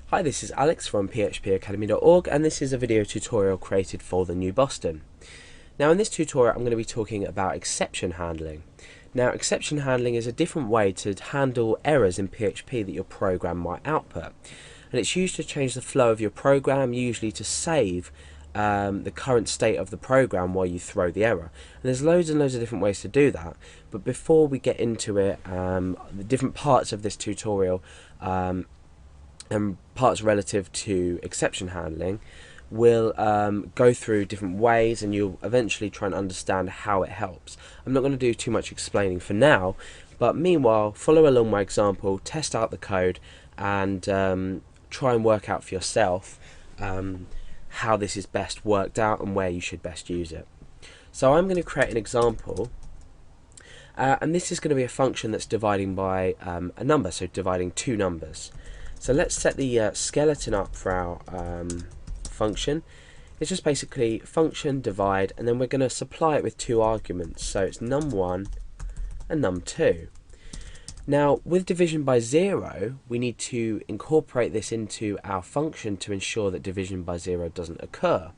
Hi, this is Alex from phpacademy.org, and this is a video tutorial created for the New Boston. Now in this tutorial I'm going to be talking about exception handling. Now exception handling is a different way to handle errors in PHP that your program might output, and it's used to change the flow of your program, usually to save the current state of the program while you throw the error. And there's loads and loads of different ways to do that, but before we get into it, the different parts of this tutorial and parts relative to exception handling, we'll go through different ways, and you'll eventually try and understand how it helps. I'm not going to do too much explaining for now, but meanwhile follow along my example, test out the code, and try and work out for yourself how this is best worked out and where you should best use it. So I'm going to create an example, and this is going to be a function that's dividing by a number, so dividing two numbers. So let's set the skeleton up for our function. It's just basically function divide, and then we're going to supply it with two arguments, so it's num1 and num2. Now with division by 0, we need to incorporate this into our function to ensure that division by 0 doesn't occur.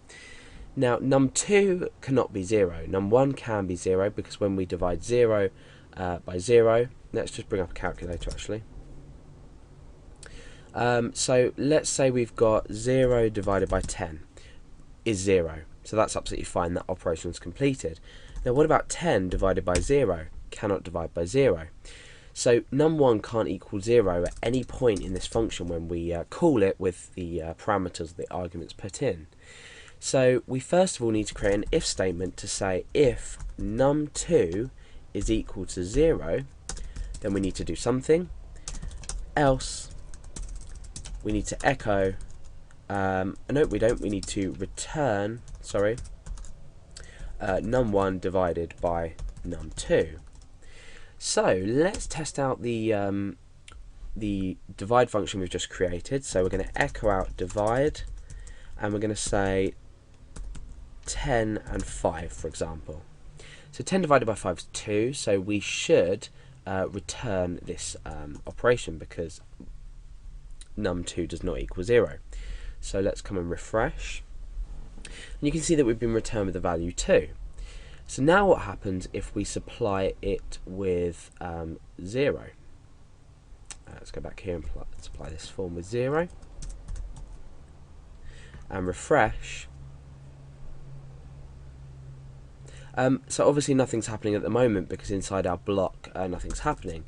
Now num2 cannot be 0, num1 can be 0, because when we divide 0 by 0, let's just bring up a calculator actually. So let's say we've got 0 divided by 10 is 0, so that's absolutely fine, that operation is completed. Now what about 10 divided by 0? Cannot divide by 0. So num1 can't equal 0 at any point in this function when we call it with the parameters the arguments put in. So we first of all need to create an if statement to say if num2 is equal to 0, then we need to do something, else we need to echo, no we don't, we need to return, num1 divided by num2. So let's test out the divide function we've just created. So we're going to echo out divide, and we're going to say 10 and 5, for example. So 10 divided by 5 is 2, so we should return this operation because num2 does not equal 0. So let's come and refresh, and you can see that we've been returned with the value 2. So now what happens if we supply it with 0? Let's go back here and supply this form with 0 and refresh. So obviously nothing's happening at the moment because inside our block nothing's happening,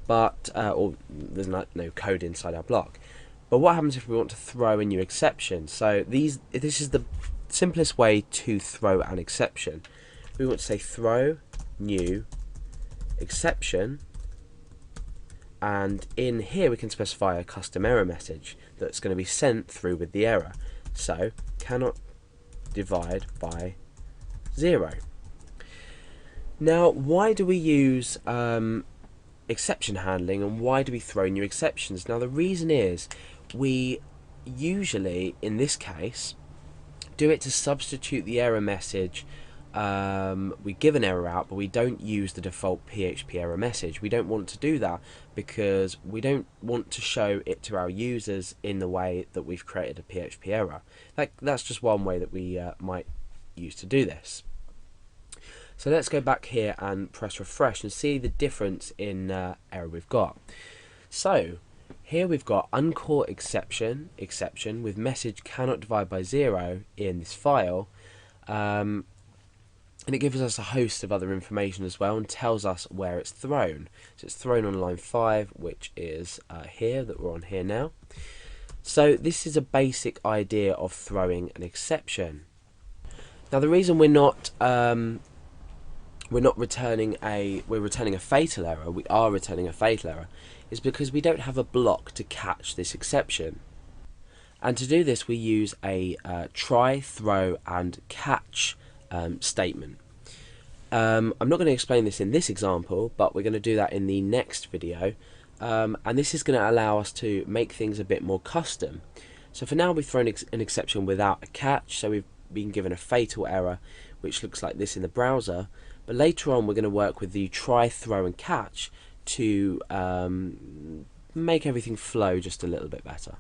but or there's no code inside our block. But what happens if we want to throw a new exception? So this is the simplest way to throw an exception. We want to say throw new exception, and in here we can specify a custom error message that's going to be sent through with the error. So cannot divide by 0. Now why do we use exception handling, and why do we throw new exceptions? Now the reason is we usually, in this case, do it to substitute the error message. We give an error out, but we don't use the default PHP error message. We don't want to do that because we don't want to show it to our users in the way that we've created a PHP error. That's just one way that we might use to do this. So let's go back here and press refresh and see the difference in error we've got. So here we've got uncaught exception with message cannot divide by 0 in this file, and it gives us a host of other information as well and tells us where it's thrown. So it's thrown on line 5, which is here, that we're on here now. So this is a basic idea of throwing an exception. Now the reason we're returning a fatal error, we are returning a fatal error, is because we don't have a block to catch this exception. And to do this we use a try, throw and catch statement. I'm not going to explain this in this example, but we're going to do that in the next video, and this is going to allow us to make things a bit more custom. So for now we've thrown an exception without a catch, so we've been given a fatal error which looks like this in the browser, but later on we're going to work with the try, throw and catch to make everything flow just a little bit better.